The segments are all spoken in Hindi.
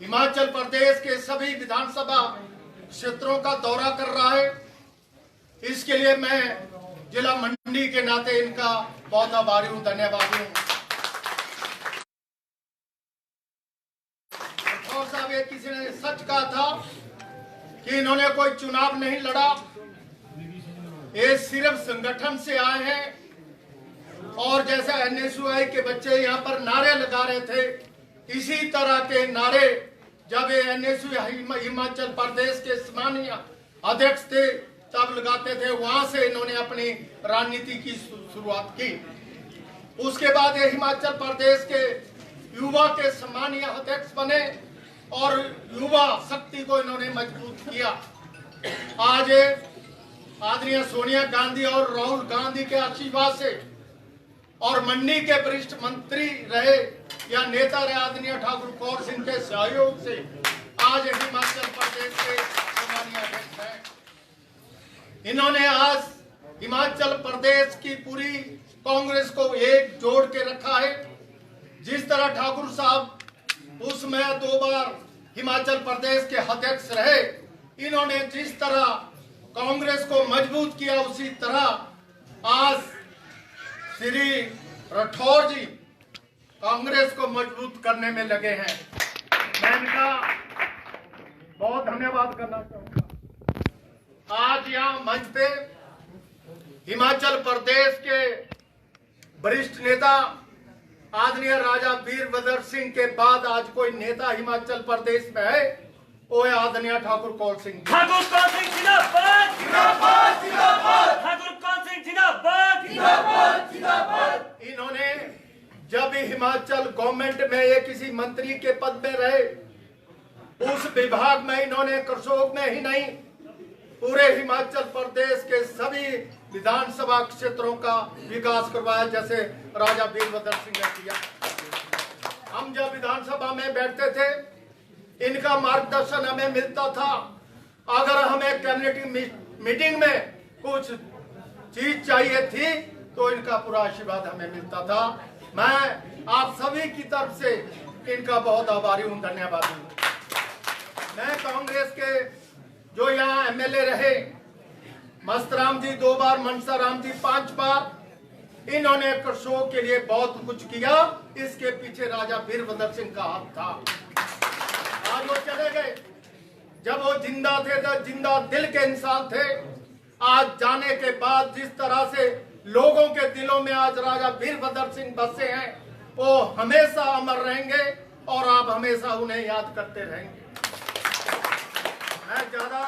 हिमाचल प्रदेश के सभी विधानसभा क्षेत्रों का दौरा कर रहा है। इसके लिए मैं जिला मंडी के नाते इनका बहुत आभारी हूँ, धन्यवादी हूँ। राठौर साहब, ये किसी ने सच कहा था कि इन्होंने कोई चुनाव नहीं लड़ा, ये सिर्फ संगठन से आए हैं। और जैसे एनएसयूआई के बच्चे यहाँ पर नारे लगा रहे थे, इसी तरह के नारे जब ये एनएसयूआई हिमाचल प्रदेश के सम्मानीय अध्यक्ष थे तब लगाते थे। वहां से इन्होंने अपनी राजनीति की शुरुआत की। उसके बाद ये हिमाचल प्रदेश के युवा के सम्मानीय अध्यक्ष बने और युवा शक्ति को इन्होंने मजबूत किया। आज आदरणीय सोनिया गांधी और राहुल गांधी के आशीर्वाद से और मंडी के वरिष्ठ मंत्री रहे या नेता रहे आदरणीय ठाकुर कौर सिंह के सहयोग से आज हिमाचल प्रदेश के सम्मानीय अध्यक्ष हैं। इन्होंने आज हिमाचल प्रदेश की पूरी कांग्रेस को एक जोड़ के रखा है। जिस तरह ठाकुर साहब उसमें 2 बार हिमाचल प्रदेश के अध्यक्ष रहे, इन्होंने जिस तरह कांग्रेस को मजबूत किया, उसी तरह आज श्री राठौर जी कांग्रेस को मजबूत करने में लगे हैं। मैं इनका बहुत धन्यवाद करना चाहूंगा। आज यहाँ मंच पे हिमाचल प्रदेश के वरिष्ठ नेता आदरणीय राजा वीरभद्र सिंह के बाद आज कोई नेता हिमाचल प्रदेश में है, वो है आदरणीय ठाकुर कौर सिंह। ठाकुर कौर सिंह जिंदाबाद, जिंदाबाद, जिंदाबाद। ठाकुर कौर सिंह जिंदाबाद, जिंदाबाद, जिंदाबाद। इन्होंने जब हिमाचल गवर्नमेंट में ये किसी मंत्री के पद में रहे, उस विभाग में इन्होंने करसोग में ही नहीं पूरे हिमाचल प्रदेश के सभी विधानसभा क्षेत्रों का विकास करवाया, जैसे राजा वीरभद्र सिंह ने किया। हम जब विधानसभा में बैठते थे, इनका मार्गदर्शन हमें मिलता था। अगर हमें कैबिनेट मीटिंग में कुछ चीज चाहिए थी तो इनका पूरा आशीर्वाद हमें मिलता था। मैं आप सभी की तरफ से इनका बहुत आभारी हूँ, धन्यवाद हूँ। मैं कांग्रेस के जो यहाँ एमएलए रहे, मस्तराम जी 2 बार, मनसा राम जी 5 बार, इन्होंने करसोग के लिए बहुत कुछ किया। इसके पीछे राजा वीरभद्र सिंह का हाथ था। आज वो चले गए, जब वो जिंदा थे तो जिंदा दिल के इंसान थे। आज जाने के बाद जिस तरह से लोगों के दिलों में आज राजा वीरभद्र सिंह बसे हैं, वो हमेशा अमर रहेंगे और आप हमेशा उन्हें याद करते रहेंगे। मैं ज्यादा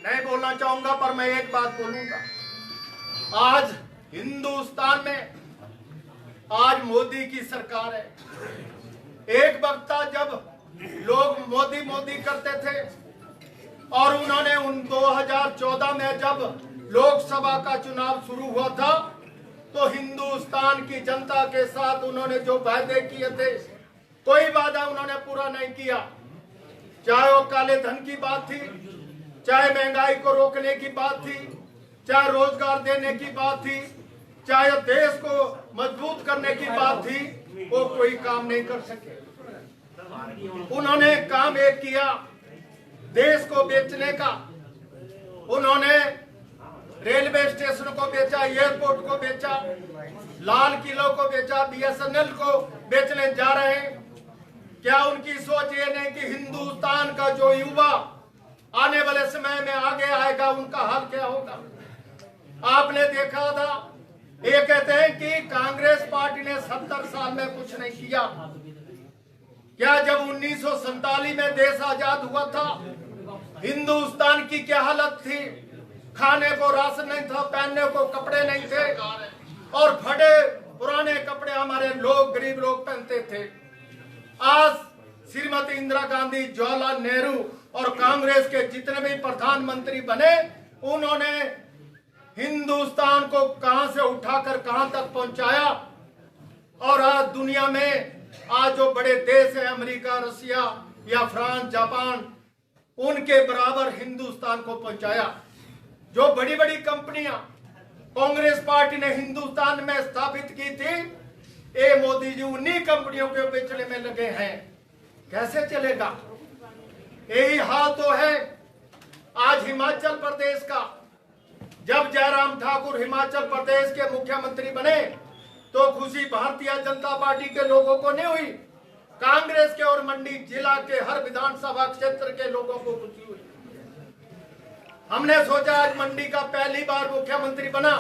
नहीं बोलना चाहूंगा, पर मैं एक बात बोलूंगा। आज हिंदुस्तान में आज मोदी की सरकार है। एक वक्त था जब लोग मोदी मोदी करते थे और उन्होंने 2014 में जब लोकसभा का चुनाव शुरू हुआ था तो हिंदुस्तान की जनता के साथ उन्होंने जो वायदे किए थे, कोई वादा उन्होंने पूरा नहीं किया। चाहे वो काले धन की बात थी, चाहे महंगाई को रोकने की बात थी, चाहे रोजगार देने की बात थी, चाहे देश को मजबूत करने की बात थी, वो कोई काम नहीं कर सके। उन्होंने काम एक किया, देश को बेचने का। उन्होंने रेलवे स्टेशन को बेचा, एयरपोर्ट को बेचा, लाल किले को बेचा, बीएसएनएल को बेचने जा रहे हैं। क्या उनकी सोच ये नहीं कि हिंदुस्तान का जो युवा आने वाले समय में आगे आएगा, उनका हाल क्या होगा? आपने देखा था, ये कहते हैं कि कांग्रेस पार्टी ने 70 साल में कुछ नहीं किया। क्या जब 1947 में देश आजाद हुआ था, हिंदुस्तान की क्या हालत थी? खाने को राशन नहीं था, पहनने को कपड़े नहीं थे और फटे पुराने कपड़े हमारे लोग, गरीब लोग पहनते थे। आज श्रीमती इंदिरा गांधी, जवाहरलाल नेहरू और कांग्रेस के जितने भी प्रधानमंत्री बने, उन्होंने हिंदुस्तान को कहां से उठाकर कहां तक पहुंचाया। और आज दुनिया में आज जो बड़े देश है, अमेरिका, रसिया या फ्रांस, जापान, उनके बराबर हिंदुस्तान को पहुंचाया। जो बड़ी बड़ी कंपनियां कांग्रेस पार्टी ने हिंदुस्तान में स्थापित की थी, ये मोदी जी उन्हीं कंपनियों के बेचने में लगे हैं। कैसे चलेगा? यही हाल तो है आज हिमाचल प्रदेश का। जब जयराम ठाकुर हिमाचल प्रदेश के मुख्यमंत्री बने तो खुशी भारतीय जनता पार्टी के लोगों को नहीं हुई, कांग्रेस के और मंडी जिला के हर विधानसभा क्षेत्र के लोगों को खुशी हुई। हमने सोचा आज मंडी का पहली बार मुख्यमंत्री बना।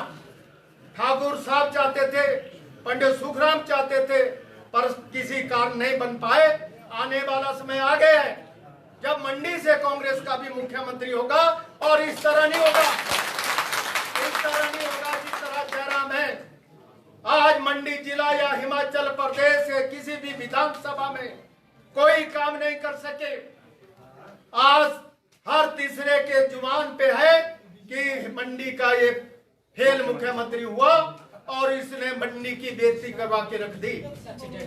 ठाकुर साहब चाहते थे, पंडित सुखराम चाहते थे, पर किसी कारण नहीं बन पाए। आने वाला समय आ गया है जब मंडी से कांग्रेस का भी मुख्यमंत्री होगा, और इस तरह नहीं होगा, इस तरह नहीं होगा जिस तरह जयराम है। आज मंडी जिला या हिमाचल प्रदेश के किसी भी विधानसभा में कोई काम नहीं कर सके। आज हर तीसरे के जुबान पे है कि मंडी का ये फेल मुख्यमंत्री हुआ और इसने मंडी की बेइज्जती करवा के रख दी।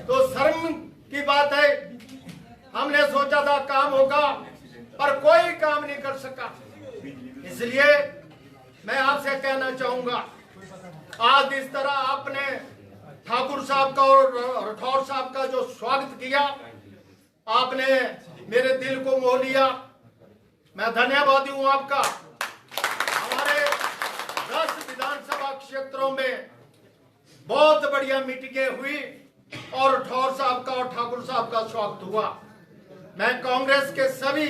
तो शर्म की बात है। हमने सोचा था काम होगा, पर कोई काम नहीं कर सका। इसलिए मैं आपसे कहना चाहूंगा, आज इस तरह आपने ठाकुर साहब का और राठौर साहब का जो स्वागत किया, आपने मेरे दिल को मोह लिया। मैं धन्यवादी हूं आपका। हमारे 10 विधानसभा क्षेत्रों में बहुत बढ़िया मीटिंगें हुई और राठौर साहब का और ठाकुर साहब का स्वागत हुआ। मैं कांग्रेस के सभी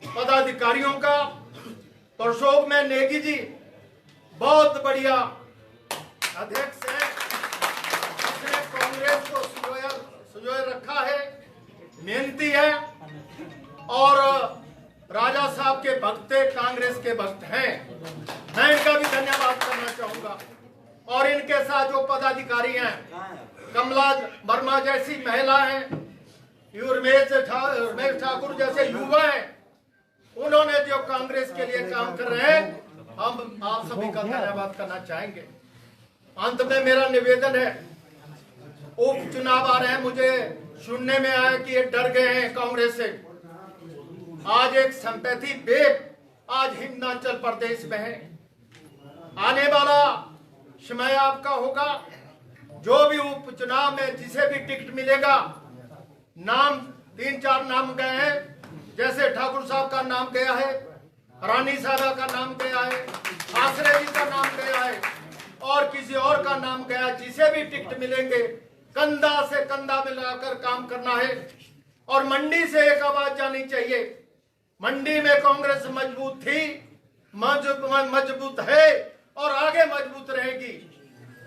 पदाधिकारियों का, परशोक में नेगी जी बहुत बढ़िया अध्यक्ष है, इसने कांग्रेस को सुजोए रखा है, मेहनती है और राजा साहब के भक्त कांग्रेस के भक्त हैं। मैं इनका भी धन्यवाद करना चाहूंगा। और इनके साथ जो पदाधिकारी हैं, कमला वर्मा जैसी महिला हैं, उमेश ठाकुर जैसे युवा हैं, उन्होंने जो कांग्रेस के लिए काम कर रहे हैं, हम आप सभी का धन्यवाद करना चाहेंगे। अंत में मेरा निवेदन है, उपचुनाव आ रहे हैं, मुझे सुनने में आया कि ये डर गए हैं कांग्रेस से। आज एक संपत्ति वेब आज हिमाचल प्रदेश में है। आने वाला समय आपका होगा, जो भी उपचुनाव में जिसे भी टिकट मिलेगा, नाम 3-4 नाम गए हैं, जैसे ठाकुर साहब का नाम गया है, रानी साहबा का नाम गया है, आश्रय जी का नाम गया है और किसी और का नाम गया। जिसे भी टिकट मिलेंगे कंधा से कंधा मिलाकर काम करना है और मंडी से एक आवाज जानी चाहिए। मंडी में कांग्रेस मजबूत थी, मजबूत है और आगे मजबूत रहेगी।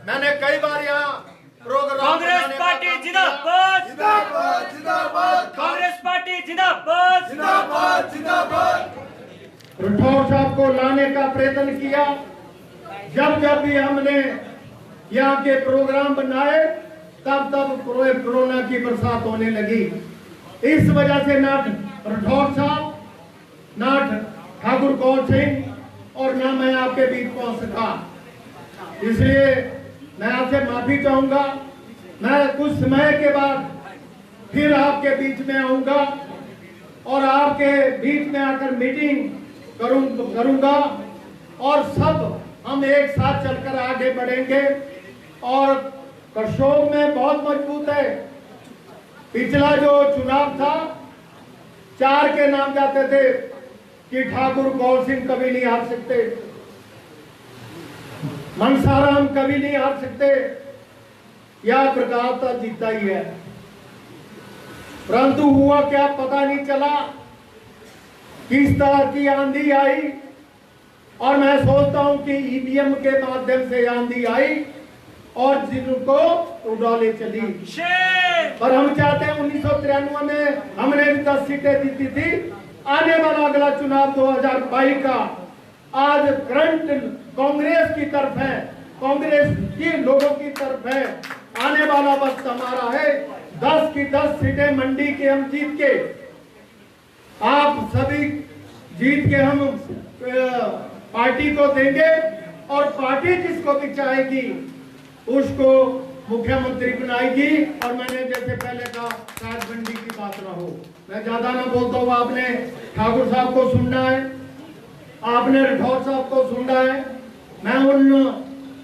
मैंने कई बार यहाँ प्रोग्राम कांग्रेस पार्टी जिंदाबाद, जिंदाबाद, जिंदाबाद, कांग्रेस पार्टी जिंदाबाद, जिंदाबाद, जिंदाबाद। राठौर साहब को लाने का प्रयत्न किया। जब जब भी हमने यहाँ के प्रोग्राम बनाए, तब तब कोरोना की बरसात होने लगी। इस वजह से ना राठौर साहब, ना ठाकुर कौर सिंह और ना मैं आपके बीच पहुंच सका। इसलिए मैं आपसे माफी चाहूंगा। मैं कुछ समय के बाद फिर आपके बीच में आऊंगा और आपके बीच में आकर मीटिंग करूंगा और सब हम एक साथ चलकर आगे बढ़ेंगे। और करशोग में बहुत मजबूत है। पिछला जो चुनाव था, 4 के नाम जाते थे कि ठाकुर कौर सिंह कभी नहीं हार सकते, मनसाराम कभी नहीं हार सकते, या प्रकाश तो जीता ही है। परंतु हुआ क्या पता नहीं चला, किस तरह की आंधी आई। और मैं सोचता हूं कि ईवीएम के माध्यम से आंधी आई और जिनको उड़ाले चली। पर हम चाहते हैं 1993 में हमने भी 10 सीटें जीती थी। आने वाला अगला चुनाव 2022 का आज करंट कांग्रेस की तरफ है, कांग्रेस के लोगों की तरफ है। आने वाला वक्त हमारा है। 10 की 10 सीटें मंडी के हम जीत के, आप सभी जीत के हम पार्टी को देंगे और पार्टी जिसको भी चाहेगी उसको मुख्यमंत्री बनाएगी। और मैंने जैसे पहले कहा, शायद मंडी की बात ना हो। मैं ज्यादा ना बोलता हूँ। आपने ठाकुर साहब को सुनना है, आपने राठौर साहब को सुनना है। मैं उन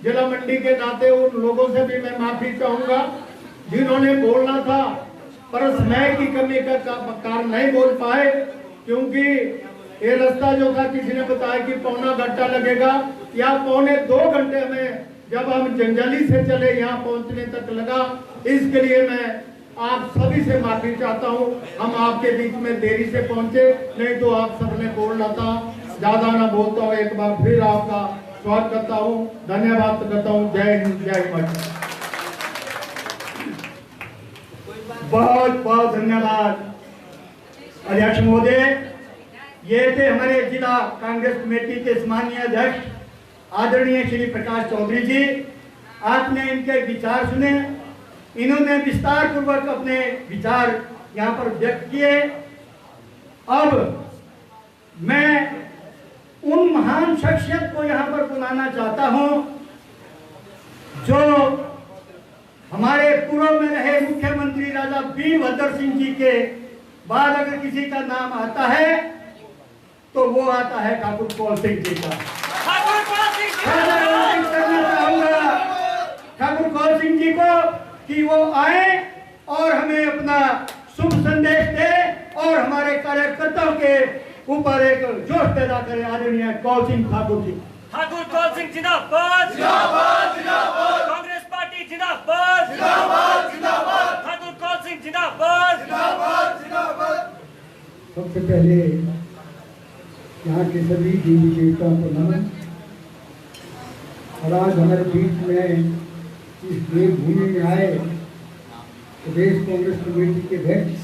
जिला मंडी के नाते उन लोगों से भी मैं माफी चाहूंगा जिन्होंने बोलना था पर समय की कमी का कारण नहीं बोल पाए, क्योंकि ये रास्ता जो था किसी ने बताया कि पौना घंटा लगेगा या पौने 2 घंटे में जब हम जंजली से चले यहाँ पहुँचने तक लगा। इसके लिए मैं आप सभी से माफी चाहता हूँ। हम आपके बीच में देरी से पहुंचे, नहीं तो आप सबने बोलना था। ज्यादा ना बोलता हूँ, एक बार फिर आपका स्वागत करता हूँ, धन्यवाद करता हूँ। जय हिंद, जय हिमाचल। बहुत बहुत धन्यवाद अध्यक्ष महोदय। ये थे हमारे जिला कांग्रेस कमेटी के सम्मानीय अध्यक्ष आदरणीय श्री प्रकाश चौधरी जी। आपने इनके विचार सुने, इन्होंने विस्तार पूर्वक अपने विचार यहाँ पर व्यक्त किए। अब मैं उन महान शख्सियत को यहाँ पर बुलाना चाहता हूँ जो हमारे पूर्व में रहे मुख्यमंत्री राजा वीरभद्र सिंह जी के बाद अगर किसी का नाम आता है तो वो आता है ठाकुर कौल सिंह जी का। करना चाहूंगा ठाकुर कौल सिंह जी को कि वो आए और हमें अपना शुभ संदेश दे और हमारे कार्यकर्ताओं के ऊपर एक जोश पैदा करे। आदरणीय कौल सिंह ठाकुर जी। ठाकुर कौल सिंह जिंदाबाद, जिंदाबाद, जिंदाबाद। कांग्रेस पार्टी जिंदाबाद, जिंदाबाद, जिंदाबाद। ठाकुर कौल सिंह जिंदाबाद, जिंदाबाद, जिंदाबाद। सबसे पहले यहाँ के सभी देवी देवताओं को नमन। और आज हमारे बीच में इस देवभूमि में आए प्रदेश कांग्रेस कमेटी के अध्यक्ष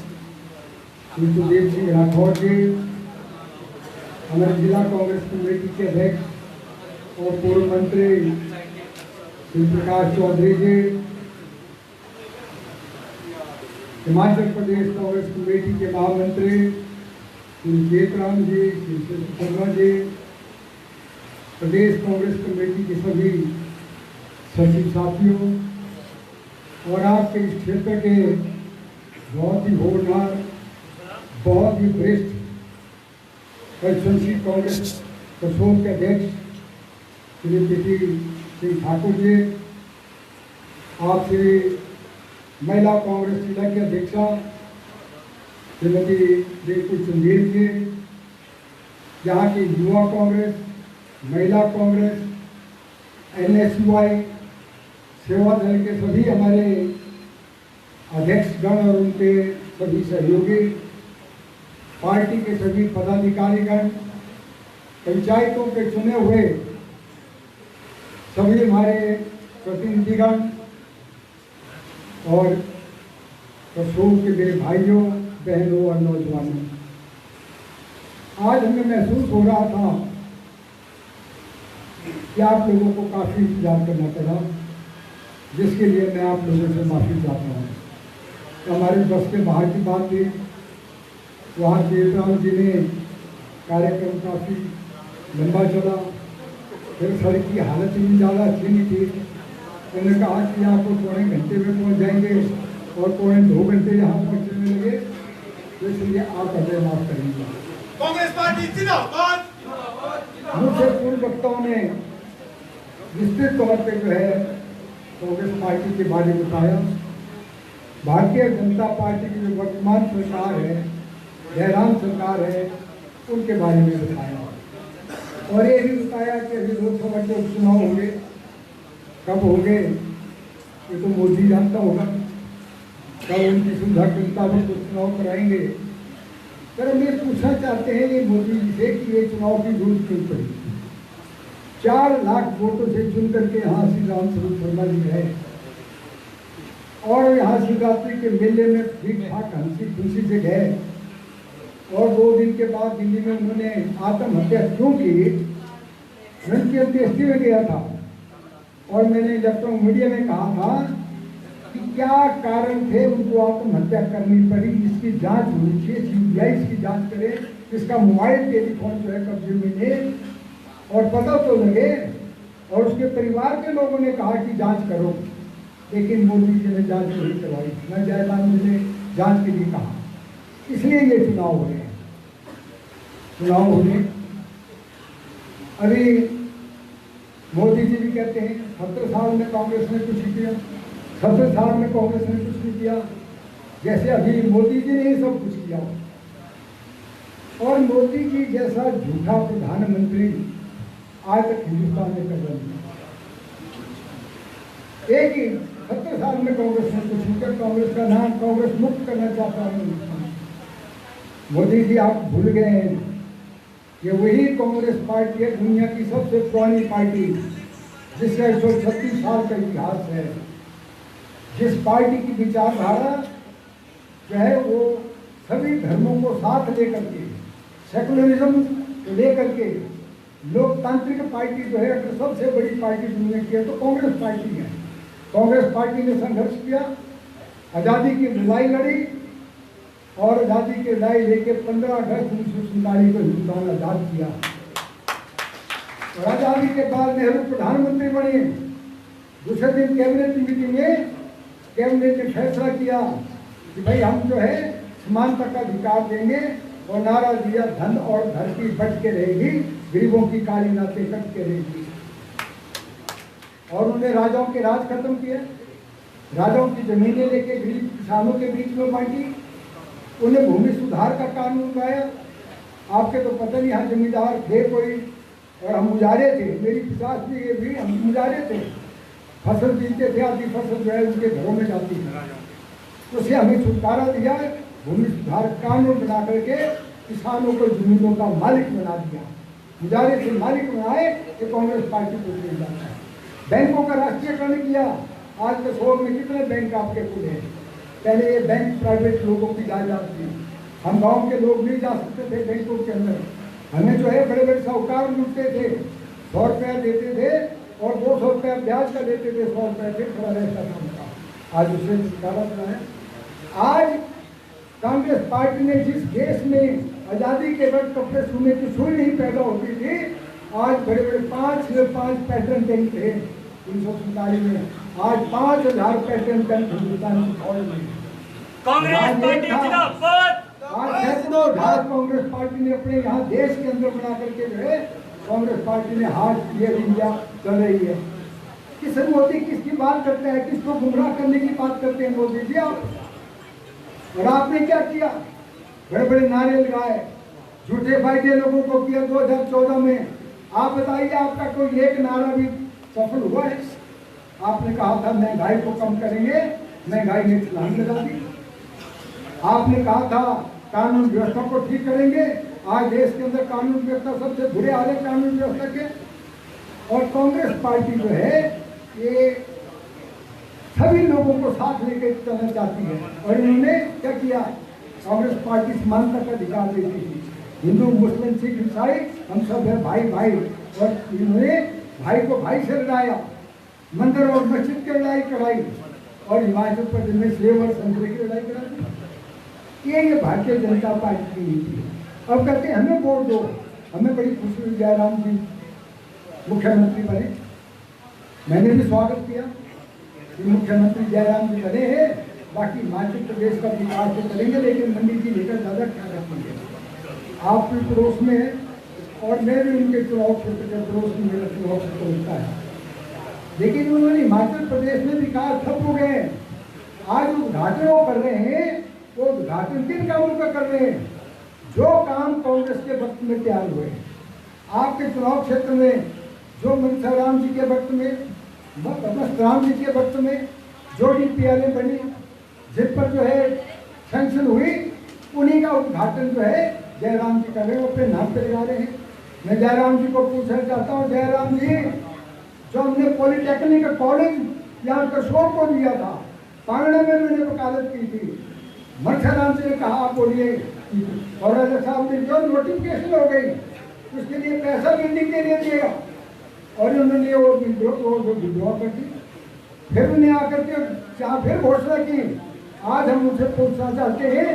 श्री सुदेव सिंह राठौर जी, हमारे जिला कांग्रेस कमेटी के अध्यक्ष और पूर्व मंत्री श्री प्रकाश चौधरी जी, हिमाचल प्रदेश कांग्रेस कमेटी के महामंत्री श्री जेतराम जी, श्री शर्मा जी, प्रदेश कांग्रेस कमेटी के सभी सचिव साथियों और आपके इस क्षेत्र के बहुत ही होनहार, बहुत ही वरिष्ठ एसएनसी कांग्रेस कसोल के अध्यक्ष श्री पीटी सिंह ठाकुर जी, आपसे महिला कांग्रेस जिला की अध्यक्षा श्रीमती देवपुर चंदेल जी, यहाँ की युवा कांग्रेस, महिला कांग्रेस, NSUI सेवा दल के सभी हमारे अध्यक्षगण और उनके सभी सहयोगी, पार्टी के सभी पदाधिकारीगण, पंचायतों के चुने हुए सभी हमारे प्रतिनिधिगण और कसोल के मेरे भाइयों, बहनों और नौजवानों, आज हमें महसूस हो रहा था कि आप लोगों को काफ़ी इंतजार करना पड़ा, जिसके लिए मैं आप लोगों से माफ़ी चाहता हूँ। तो हमारे बस के बाहर की बात थी, वहाँ जेतराम जी ने कार्यक्रम काफ़ी लंबा चला, फिर सड़क की हालत भी ज़्यादा अच्छी नहीं थी। उन्होंने कहा कि आप पौने घंटे में पहुँच जाएंगे और पौने 2 घंटे यहाँ पहुँचने लगे, तो इसलिए आप हमें माफ़ करेंगे। कांग्रेस पार्टी जिंदाबाद। मुझसे पूर्व वक्ताओं ने विस्तृत तौर पर जो है कांग्रेस पार्टी के बारे में बताया। भारतीय जनता पार्टी की जो वर्तमान सरकार है, जयराम सरकार है, उनके बारे में बताया और ये भी बताया कि अभी लोकसभा के उपचुनाव होंगे, कब होंगे ये तो मोदी जानता होगा, कब उनकी सुविधा के मुताबिक उपचुनाव कराएंगे। पर हम ये पूछना चाहते हैं ये मोदी जी से कि ये चुनाव की जरूरत क्यों पड़ी। 4 लाख वोटों से चुन करके यहाँ श्री रामस्वरूप शर्मा जी गए और यहाँ शिवरात्रि के मेले में ठीक ठाक हंसी खुशी से गए और 2 दिन के बाद दिल्ली में उन्होंने आत्महत्या क्यों की, मैं उनकी अंत्येष्टि में गया था और मैंने इलेक्ट्रॉनिक मीडिया में कहा था कि क्या कारण थे उनको आत्महत्या करनी पड़ी, इसकी जांच होनी चाहिए, CBI इसकी जांच करे, इसका मोबाइल टेलीफोन जो है कब्जे में ले और पता तो लगे। और उसके परिवार के लोगों ने कहा कि जांच करो, लेकिन मोदी जी ने जांच नहीं करवाई, न जयराम जी ने जांच के लिए कहा। इसलिए ये चुनाव हो रहे हैं। चुनाव होने अभी मोदी जी भी कहते हैं 70 साल में कांग्रेस ने कुछ नहीं किया, 70 साल में कांग्रेस ने कुछ नहीं किया, जैसे अभी मोदी जी ने ही सब कुछ किया। और मोदी जी जैसा झूठा प्रधानमंत्री आज तक हिंदुस्तान में कर रहे हैं। एक ही 70 साल में कांग्रेस ने कुछ नहीं, कांग्रेस का नाम कांग्रेस मुक्त करना चाहता हूँ। मोदी जी आप भूल गए हैं कि वही कांग्रेस पार्टी है दुनिया की सबसे पुरानी पार्टी, जिसका 136 साल का इतिहास है, जिस पार्टी की विचारधारा जो है वो सभी धर्मों को साथ लेकर के, सेकुलरिज्म को लेकर के, लोकतांत्रिक पार्टी जो है अगर सबसे बड़ी पार्टी दुनिया की है तो कांग्रेस पार्टी है। कांग्रेस पार्टी ने संघर्ष किया, आज़ादी की लड़ाई लड़ी और आज़ादी की लड़ाई लेके 15 अगस्त 1947 को हिंदुस्तान आज़ाद किया। और आज़ादी के बाद नेहरू प्रधानमंत्री बने। दूसरे दिन कैबिनेट मीटिंग में कैबिनेट ने फैसला किया कि भाई हम जो है समानता का अधिकार देंगे और नारा दिया धन और धरती बच के रहेगी, गरीबों की काली नाते कट के रहेगी। और उन्हें राजाओं के राज खत्म किए, राजाओं की जमीनें लेके गरीब किसानों के बीच में बांटी, उन्हें भूमि सुधार का कानून लाया। आपके तो पता नहीं यहाँ जमींदार थे कोई और हम मुजारे थे, मेरी 50 भी हम मुजारे थे, फसल बीनते थे, आधी फसल जो है उनके घरों में जाती थी। तो उसे हमें छुटकारा दिया, भूमि सुधार कानून बना करके किसानों को जमीनों का मालिक बना दिया। मुजारे से मालिक बनाए कि कांग्रेस पार्टी को मिल जाता है। बैंकों का राष्ट्रीयकरण किया। आज के शोर में कितने बैंक आपके खुले हैं? पहले ये बैंक प्राइवेट लोगों की जायदाद थी, हम गांव के लोग नहीं जा सकते थे बैंकों के अंदर। हमें जो है बड़े बड़े साहूकार लूटते थे, 100 रुपया देते थे और 200 रुपया ब्याज का देते थे, 100 रुपया फिर खड़ा रहता था उनका। आज उससे छुटकारा मिला है। आज कांग्रेस पार्टी ने जिस देश में आज़ादी के वक्त कपड़े सोने की सुई नहीं पैदा होती थी, आज बड़े बड़े 5 पैटर्न टैंक थे 1947 में, आज 5000 पैटर्न टैंक हिंदुस्तान की फौज में। कांग्रेस पार्टी जिंदाबाद। आज सैकड़ों जहाज कांग्रेस पार्टी ने अपने यहाँ देश के अंदर बना करके जो है कांग्रेस पार्टी ने हाथ किए, इंडिया चल रही है। किस मोदी किसकी बात करते हैं, किसको गुमराह करने की बात करते हैं मोदी जी आप? और आपने क्या किया? बड़े बड़े नारे लगाए, झूठे फायदे लोगों को किया 2014 में। आप बताइए आपका कोई एक नारा भी सफल हुआ है? आपने कहा था महंगाई को कम करेंगे, महंगाई ने छलांग लगा दी। आपने कहा था कानून व्यवस्था को ठीक करेंगे, आज देश के अंदर कानून व्यवस्था सबसे बुरे हाल है कानून व्यवस्था के। और कांग्रेस पार्टी जो है ये सभी लोगों को साथ लेकर चलना चाहती है। और इन्होंने क्या किया? कांग्रेस पार्टी समानता का अधिकार देती थी, हिंदू मुस्लिम सिख ईसाई हम सब है भाई भाई। और इन्होंने भाई को भाई से लड़ाया, मंदिर और मस्जिद की लड़ाई कराई और हिमाचल प्रदेश में सेब और संतरे की लड़ाई कराई। ये भारतीय जनता पार्टी की नीति है। अब कहते हैं हमें वोट दो। हमें बड़ी खुशी हुई जयराम जी मुख्यमंत्री बने, मैंने भी स्वागत किया कि मुख्यमंत्री जयराम जी बने हैं। बाकी हिमाचल प्रदेश का विकास तो करेंगे, लेकिन मंडी जी लेकर ज़्यादा ख्याल रखेंगे। आप भी पड़ोस में है और मैं भी उनके चुनाव क्षेत्र के पड़ोस में मेरा चुनाव क्षेत्र होता है। लेकिन उन्होंने हिमाचल प्रदेश में विकास ठप हो गए। आज उद्घाटन वो कर रहे हैं, वो उद्घाटन किन कामों का कर रहे हैं? जो काम कांग्रेस के वक्त में तैयार हुए। आपके चुनाव क्षेत्र में जो मनसाराम जी के वक्त में, राम जी के वक्त में जो DPRA बनी, जिस पर जो है सैंक्शन हुई, उन्हीं का उद्घाटन जो है जयराम जी कर रहे हैं, अपने नाम पे लगा रहे हैं। मैं जयराम जी को पूछना चाहता हूँ, जयराम जी जो हमने पॉलिटेक्निक कॉलेज यहाँ कसोर को दिया था, पांगड़ा में मैंने वकालत की थी, मनसाराम जी ने कहा आप बोलिए, और राजा साहब ने जो नोटिफिकेशन हो गई उसके लिए पैसा बिल्डिंग के लिए दिया और उन्होंने वो विड्रॉ कर दी। फिर उन्हें आकर के जहाँ फिर घोषणा की। आज हम उनसे पूछना चाहते हैं,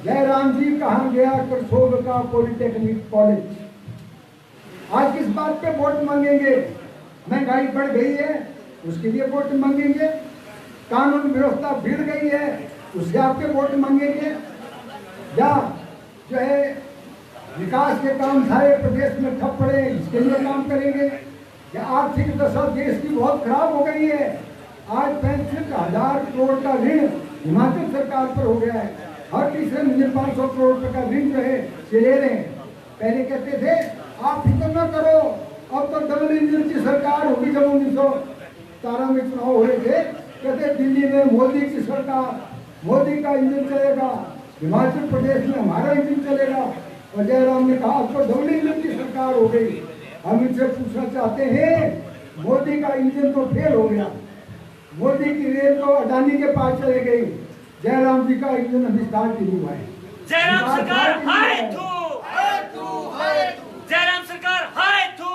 जयराम जी कहाँ गया करसोग का पॉलिटेक्निक कॉलेज? आज किस बात पे वोट मांगेंगे? महंगाई बढ़ गई है उसके लिए वोट मांगेंगे, कानून व्यवस्था बिगड़ गई है उससे आपके वोट मांगेंगे, या जो है विकास के काम सारे प्रदेश में ठप पड़े इसके लिए काम करेंगे, या आर्थिक दशा देश की बहुत खराब हो गई है। आज 65,000 करोड़ का ऋण हिमाचल सरकार पर हो गया है। हर तीसरे महीने 500 करोड़ रुपए का ऋण जो है ये ले रहे हैं। पहले कहते थे आप फिक्र न करो, अब तो डबल इंजन की सरकार होगी। जब 1917 में चुनाव हो रहे थे, कहते दिल्ली में मोदी की सरकार, मोदी का इंजन चलेगा, हिमाचल प्रदेश में हमारा इंजन चलेगा। और जयराम ने कहा अब तो डबल इंजन की सरकार हो गई। हम इनसे पूछना चाहते हैं, मोदी का इंजन तो फेल हो गया, मोदी की रेल तो अडानी के पास चले गई, जयराम जी का इंजन अभी स्टार्ट नहीं हुआ है। जयराम सरकार हाय तू, जयराम सरकार हाय तू,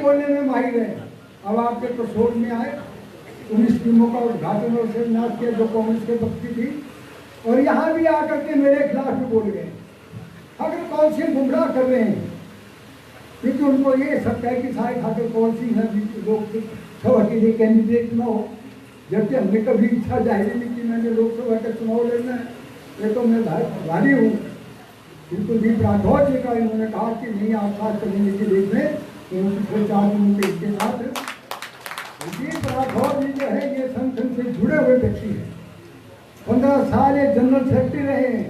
बोलने में माहिर है। अब आपके तो सोच में आए, उन स्कीमों का उद्घाटन और शिलान्यास किया जो कांग्रेस के वक्ती थी, और यहाँ भी आकर के मेरे खिलाफ भी बोल गए। अगर कौन से गुमराह कर रहे हैं, क्योंकि उनको ये शक है कि शायद अगर कौन सी है लोकसभा के लिए कैंडिडेट न हो, जबकि हमने कभी इच्छा जाहिर नहीं की मैंने लोकसभा का चुनाव लड़ना है। ये तो मैं भारी हूँ। बिल्कुल दीप राठौर जी का इन्होंने कहा कि नहीं आप साथ चलेंगे के देश में, तो पिछले 4 दिनों के इसके साथ दीप राठौर जी जो है ये संगठन से जुड़े हुए व्यक्ति हैं। 15 साल ये जनरल सेक्रेटरी रहे हैं,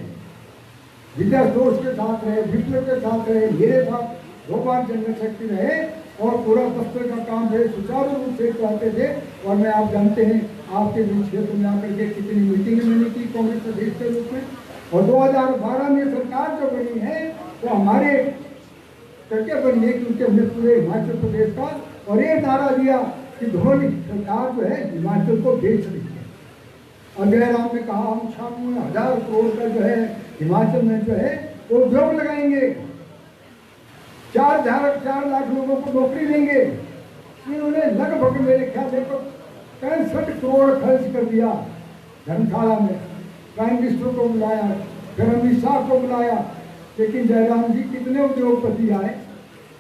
विद्या सोच के साथ रहे, विप्लव के साथ रहे, मेरे साथ 2 बार जनरल सेक्रेटरी रहे, और पूरा दफ्तर का काम बड़े सुचारू रूप से करते थे। और मैं आप जानते हैं आपके क्षेत्र में आकर के कितनी मीटिंगें मैंने की कांग्रेस प्रदेश के रूप में। और 2012 में सरकार जो बनी है वो हमारे करके बनी है, क्योंकि हमने पूरे हिमाचल प्रदेश का और ये नारा दिया कि धोनी सरकार जो है हिमाचल को बेच रही है। और जयराम ने कहा हम शाम में 1000 करोड़ का जो है हिमाचल में जो है वो उद्योग लगाएंगे, 4 लाख लोगों को नौकरी देंगे। इन्होंने लगभग मेरे ख्याल से 65 करोड़ खर्च कर दिया धर्मशाला में। प्राइम मिनिस्टर को बुलाया, फिर अमित शाह को बुलाया, लेकिन जयराम जी कितने उद्योगपति आए,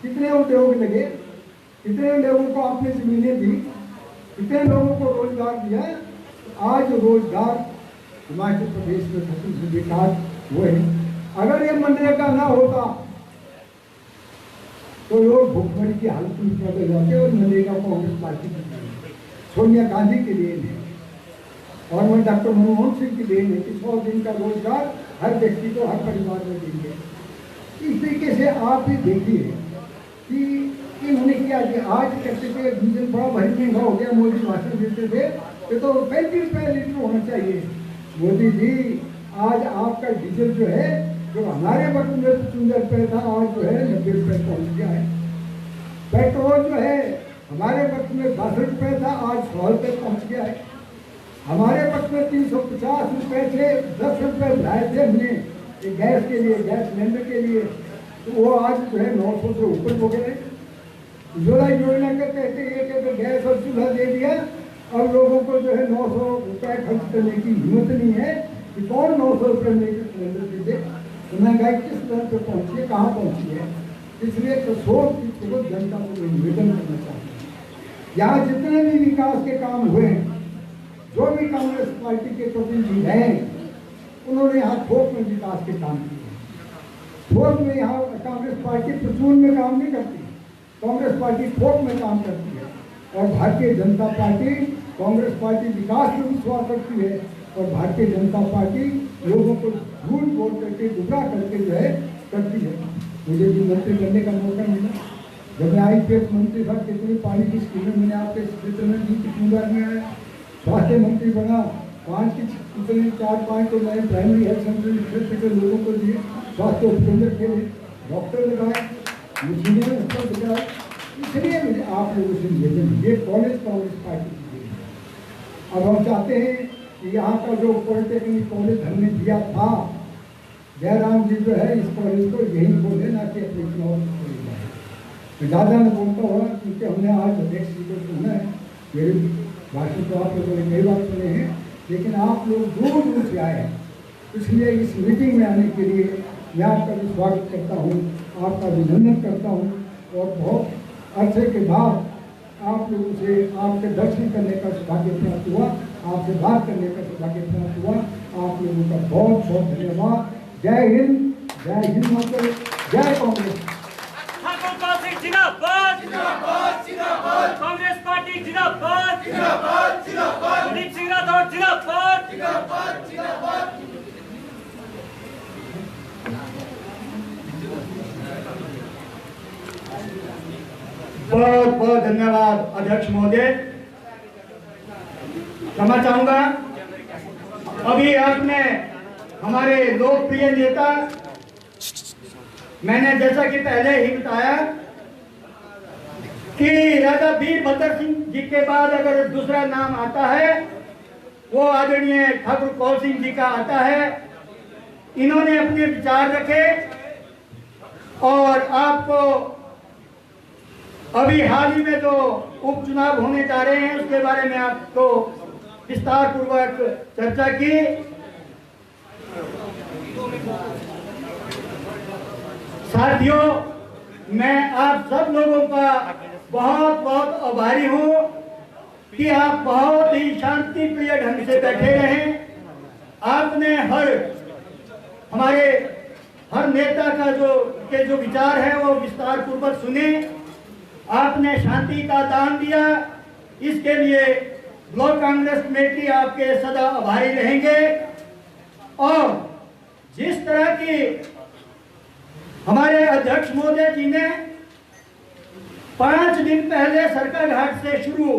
कितने उद्योग लगे, कितने लोगों को आपने जमीनें दी, कितने लोगों को रोजगार दिया। आज रोजगार हिमाचल प्रदेश में विकास हुए। अगर ये मनरेगा ना होता तो लोग भूखमरी की हालत में बदल जाते, और मनरेगा कांग्रेस पार्टी की सोनिया गांधी के लिए नहीं, और मैं डॉक्टर मनमोहन सिंह की देन है कि 100 दिन का रोजगार हर व्यक्ति को, हर परिवार में देंगे। इस तरीके से आप भी देखिए कि इन्होंने क्या किया। आज कहते थे डीजल बड़ा भारी महंगा हो गया, मोदी भाषण देते थे ये तो 35 रुपये लीटर होना चाहिए। मोदी जी आज आपका डीजल जो है, जो हमारे वक्त में 55 रुपये था, आज जो है 90 रुपये पहुँच गया है। पेट्रोल जो है हमारे वक्त में 62 रुपये था, आज 100 रुपये पहुँच गया है। हमारे वक्त में 350 रुपये थे, 10 रुपये बढ़ाए थे हमने गैस के लिए, गैस सिलेंडर के लिए, तो वो आज जो है 900 से ऊपर हो गए। उज्ज्वला योजना का कहते हैं कि गैस और चूल्हा दे दिया, और लोगों को जो है 900 रुपये खर्च करने की हिम्मत नहीं है कि कौन 900 रुपये में सिलेंडर दे दे। तो महंगाई किस स्तर पर पहुँची है, कहाँ पहुँची है। इसलिए सोच की जनता को निवेदन करना चाहिए, यहाँ जितने भी विकास के काम हुए हैं, जो भी कांग्रेस पार्टी के प्रतिनिधि हैं, उन्होंने यहाँ थोक में विकास के काम किए। थोक में यहाँ कांग्रेस पार्टी प्रचूर में काम नहीं करती, कांग्रेस पार्टी थोक में काम करती है। और भारतीय जनता पार्टी, कांग्रेस पार्टी विकास में विश्वास रखती है, और भारतीय जनता पार्टी लोगों को झूठ बोल करके, गुमराह करके जो है करती है। मुझे भी मंत्री बनने का मौका मिला, जब मैं IPS मंत्री था, कितनी पानी की स्कीमें मैंने आपके क्षेत्र में दी, कितनी बार में आया। स्वास्थ्य मंत्री बना, 5 की कितने 4-5 तो मैंने प्राइमरी हेल्थ सेंटर क्षेत्र के लोगों को दिए, स्वास्थ्य उपकेंद्र के लिए डॉक्टर लगाए, मशीनें अस्पताल लगाए। इसलिए मुझे आप लोगों से निवेदन, ये कॉलेज कांग्रेस पार्टी की है। अब हम चाहते हैं कि यहाँ का जो पॉलिटेक्निक कॉलेज हमने दिया था, जयराम जी जो है इस कॉलेज को यही बोले, ना कि अपने चुनाव मैं ज़्यादा न बोलता हुआ, क्योंकि हमने आज अध्यक्ष जी को सुना है। मेरे भाषण तो आप लोगों ने कई बार सुने हैं, लेकिन आप लोग दूर दूर से आए हैं, इसलिए इस मीटिंग में आने के लिए मैं आपका भी स्वागत करता हूँ, आपका अभिनंदन करता हूँ। और बहुत अरसे के बाद आप लोगों से आपके दर्शन करने का सौभाग्य प्राप्त हुआ, आपसे बात करने का सौभाग्य प्राप्त हुआ। आप लोगों का बहुत बहुत धन्यवाद। जय हिंद माता, जय कांग्रेस। ठाकुर कौल सिंह जिंदाबाद, जिंदाबाद, जिंदाबाद। कांग्रेस पार्टी जिंदाबाद, जिंदाबाद, जिंदाबाद। कुलदीप सिंह राठौर जिंदाबाद, जिंदाबाद, जिंदाबाद। बहुत बहुत धन्यवाद अध्यक्ष महोदय। क्षमा चाहूंगा, अभी आपने हमारे लोकप्रिय नेता, मैंने जैसा कि पहले ही बताया कि राजा वीरभद्र सिंह जी के बाद अगर दूसरा नाम आता है वो आदरणीय ठाकुर कौल सिंह जी का आता है। इन्होंने अपने विचार रखे और आपको अभी हाल ही में जो उपचुनाव होने जा रहे हैं उसके बारे में आपको विस्तार पूर्वक चर्चा की। साथियों, मैं आप सब लोगों का बहुत बहुत आभारी हूं कि आप बहुत ही शांति प्रिय ढंग से बैठे रहें। आपने हमारे हर नेता का जो विचार है वो विस्तार पूर्वक सुने। आपने शांति का दान दिया, इसके लिए ब्लॉक कांग्रेस कमेटी आपके सदा आभारी रहेंगे। और जिस तरह की हमारे अध्यक्ष महोदय जी ने 5 दिन पहले सरकाघाट से शुरू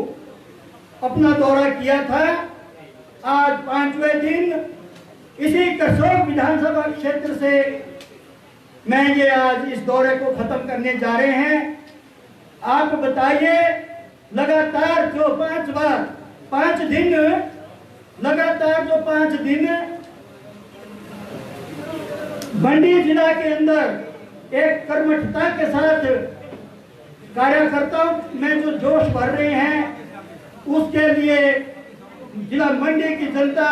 अपना दौरा किया था, आज 5वें दिन इसी करसोग विधानसभा क्षेत्र से मैं ये आज इस दौरे को खत्म करने जा रहे हैं। आप बताइए, लगातार जो 5 दिन लगातार जो 5 दिन मंडी जिला के अंदर एक कर्मठता के साथ कार्यकर्ताओं में जो जोश भर रहे हैं, उसके लिए जिला मंडी की जनता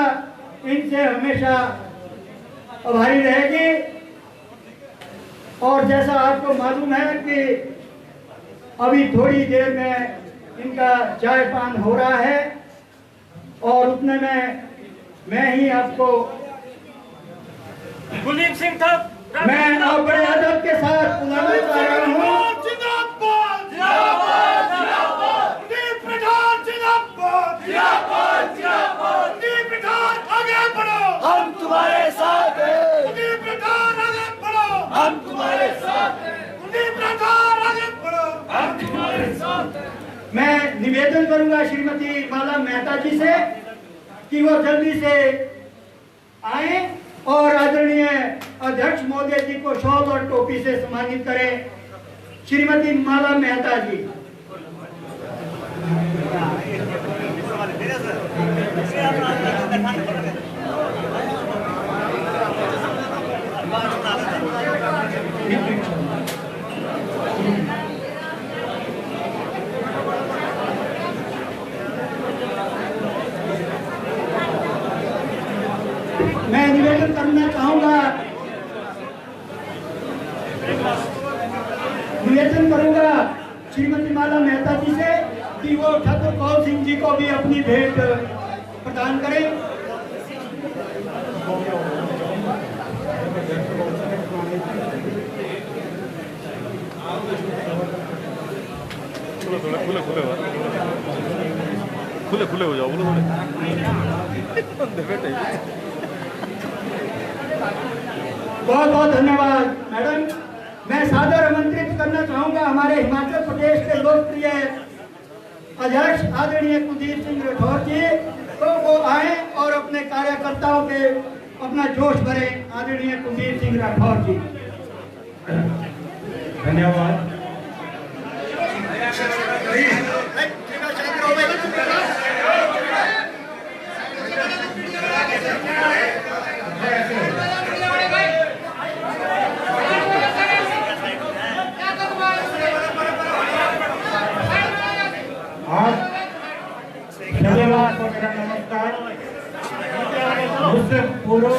इनसे हमेशा आभारी रहेगी। और जैसा आपको मालूम है कि अभी थोड़ी देर में इनका चाय पान हो रहा है और उतने में मैं ही आपको कुलदीप सिंह था, मैं आप बड़े अदब के साथ बुलाना चाह रहा हूँ। हम तुम्हारे साथ हैं, हम तुम्हारे साथ हैं, हम तुम्हारे साथ हैं। मैं निवेदन करूंगा श्रीमती माला मेहता जी से कि वो जल्दी से आए और आदरणीय अध्यक्ष महोदय जी को शॉल और टोपी से सम्मानित करें। श्रीमती माला मेहता जी। मैं निवेदन करना करूंगा श्रीमती माला मेहता जी से कि वो ठाकुर कौल सिंह जी को भी अपनी भेंट प्रदान करें। खुले हो जाओ, बोलो बहुत बहुत धन्यवाद मैडम। मैं सादर आमंत्रित करना चाहूंगा हमारे हिमाचल प्रदेश के लोकप्रिय अध्यक्ष आदरणीय कुलदीप सिंह राठौर जी, तो वो आए और अपने कार्यकर्ताओं के अपना जोश भरे। आदरणीय कुलदीप सिंह राठौर जी। धन्यवाद। धन्यवाद और मेरा नमस्कार। मुझसे पूर्व